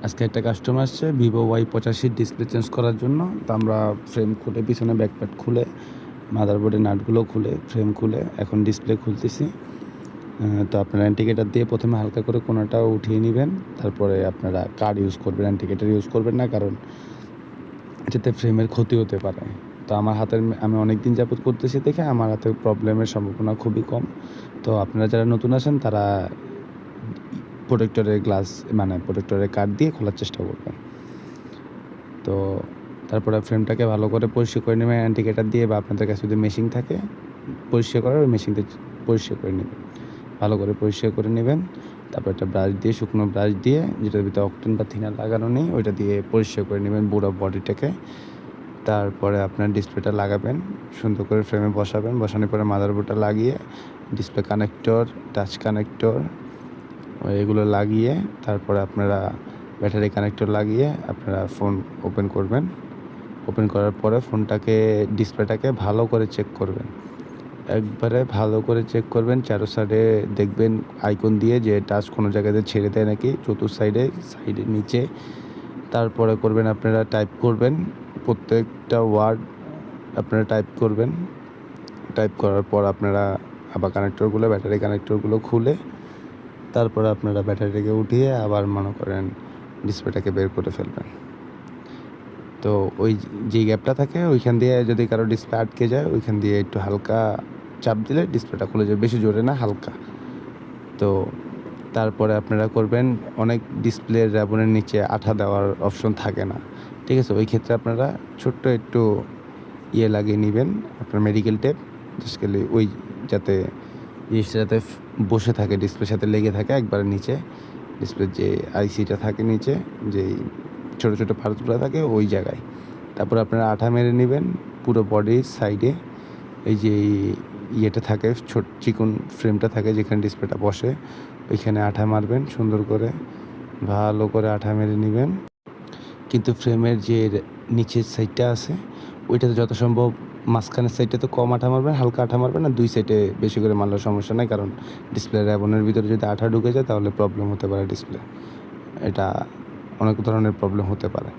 আজকে একটা কাস্টমার আসছে ভিভো Y85 ডিসপ্লে চেঞ্জ করার জন্য। তো আমরা ফ্রেম খুলে পিছনে ব্যাকপ্যাড খুলে মাদারবোর্ডের নাটগুলো খুলে ফ্রেম খুলে এখন ডিসপ্লে খুলতেছি। তো আপনারা ইন্ডিকেটার দিয়ে প্রথমে হালকা করে কোণাটা উঠিয়ে নেবেন, তারপরে আপনারা কার্ড ইউজ করবেন, ইন্ডিকেটার ইউজ করবেন না, কারণ এটাতে ফ্রেমের ক্ষতি হতে পারে। তো আমি অনেক দিন যাবত করতেছি দেখে আমার হাতে প্রবলেমের সম্ভাবনা খুবই কম। তো আপনারা যারা নতুন আসেন তারা প্রোটেক্টরের কার্ড দিয়ে খোলার চেষ্টা করবেন। তো তারপরে ফ্রেমটাকে ভালো করে পরিষ্কার করে নেবেন ইন্ডিকেটার দিয়ে, বা আপনাদের কাছে যদি মেশিন থাকে পরিষ্কার করার, ওই মেশিন দিয়ে পরিষ্কার করে নেবেন, ভালো করে পরিষ্কার করে নেবেন। তারপর একটা ব্রাশ দিয়ে, শুকনো ব্রাশ দিয়ে, যেটার ভিতরে অক্টেন বা থিনার লাগানো নেই, ওইটা দিয়ে পরিষ্কার করে নেবেন পুরো বডিটাকে। তারপরে আপনার ডিসপ্লেটা লাগাবেন, সুন্দর করে ফ্রেমে বসাবেন। বসানোর পরে মাদারবোর্ডটা লাগিয়ে ডিসপ্লে কানেক্টর, টাচ কানেক্টর এগুলো লাগিয়ে তারপরে আপনারা ব্যাটারি কানেক্টর লাগিয়ে আপনারা ফোন ওপেন করবেন। ওপেন করার পরে ডিসপ্লেটাকে ভালো করে চেক করবেন, একবারে ভালো করে চেক করবেন। চারো সাইডে দেখবেন আইকন দিয়ে যে টাচ কোনো জায়গাতে ছেড়ে দেয় নাকি, চতুর্থ সাইডে নিচে। তারপরে করবেন আপনারা টাইপ করবেন, প্রত্যেকটা ওয়ার্ড আপনারা টাইপ করবেন। টাইপ করার পর আপনারা আবার ব্যাটারি কানেক্টরগুলো খুলে তারপরে আপনারা ব্যাটারিটাকে উঠিয়ে আবার মনে করেন ডিসপ্লেটাকে বের করে ফেলবেন। তো ওই যে গ্যাপটা থাকে ওইখান দিয়ে যদি কারো ডিসপ্লে আটকে যায়, ওইখান দিয়ে একটু হালকা চাপ দিলে ডিসপ্লেটা খুলে যাবে, বেশি জোরে না, হালকা। তো তারপরে আপনারা করবেন, অনেক ডিসপ্লের র্যাবনের নিচে আঠা দেওয়ার অপশন থাকে না, ঠিক আছে? ওই ক্ষেত্রে আপনারা ছোট্ট একটু লাগিয়ে নেবেন, আপনার মেডিকেল টেপ, বেসিক্যালি ওই যাতে জিনিসটা যাতে বসে থাকে, ডিসপ্লের সাথে লেগে থাকে একবারে নিচে, ডিসপ্লের যে আইসিটা থাকে নিচে, যেই ছোটো ছোটো পার্টসগুলো থাকে ওই জায়গায়। তারপর আপনারা আঠা মেরে নেবেন পুরো বডির সাইডে, এই যে ইয়েটা থাকে, চিকন ফ্রেমটা থাকে যেখানে ডিসপ্লেটা বসে, ওইখানে আঠা মারবেন সুন্দর করে, ভালো করে আঠা মেরে নেবেন। কিন্তু ফ্রেমের যে নিচের সাইডটা আছে ওইটাতে যত সম্ভব মাঝখানের সাইডে তো কম আঠা মারবেন, হালকা আঠা মারবেন, আর দুই সাইডে বেশি করে মারলেও সমস্যা নেই, কারণ ডিসপ্লে র্যাবনের ভিতরে যদি আঠা ঢুকে যায় তাহলে প্রবলেম হতে পারে, ডিসপ্লে এটা অনেক ধরনের প্রবলেম হতে পারে।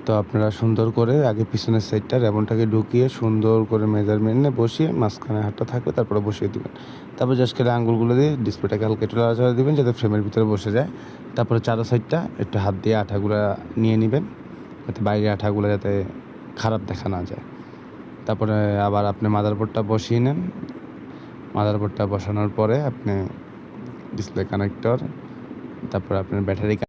তো আপনারা সুন্দর করে আগে পিছনের সাইডটা র্যাবনটাকে ঢুকিয়ে সুন্দর করে মেজারমেন্ট নিয়ে বসিয়ে মাঝখানে হাতটা থাকবে, তারপরে বসিয়ে দেবেন। তারপর জাস্ট করে আঙুলগুলো দিয়ে ডিসপ্লেটাকে হালকা একটু লাড়াচাড়া দেবেন যাতে ফ্রেমের ভিতরে বসে যায়। তারপরে চারো সাইডটা একটু হাত দিয়ে আঠাগুলো নিয়ে নেবেন, যাতে বাইরের আঠাগুলো যাতে খারাপ দেখা না যায়। তারপরে আবার আপনি মাদারবোর্ডটা বসিয়ে নেন। মাদারবোর্ডটা বসানোর পরে আপনি ডিসপ্লে কানেক্টর, তারপরে আপনার ব্যাটারি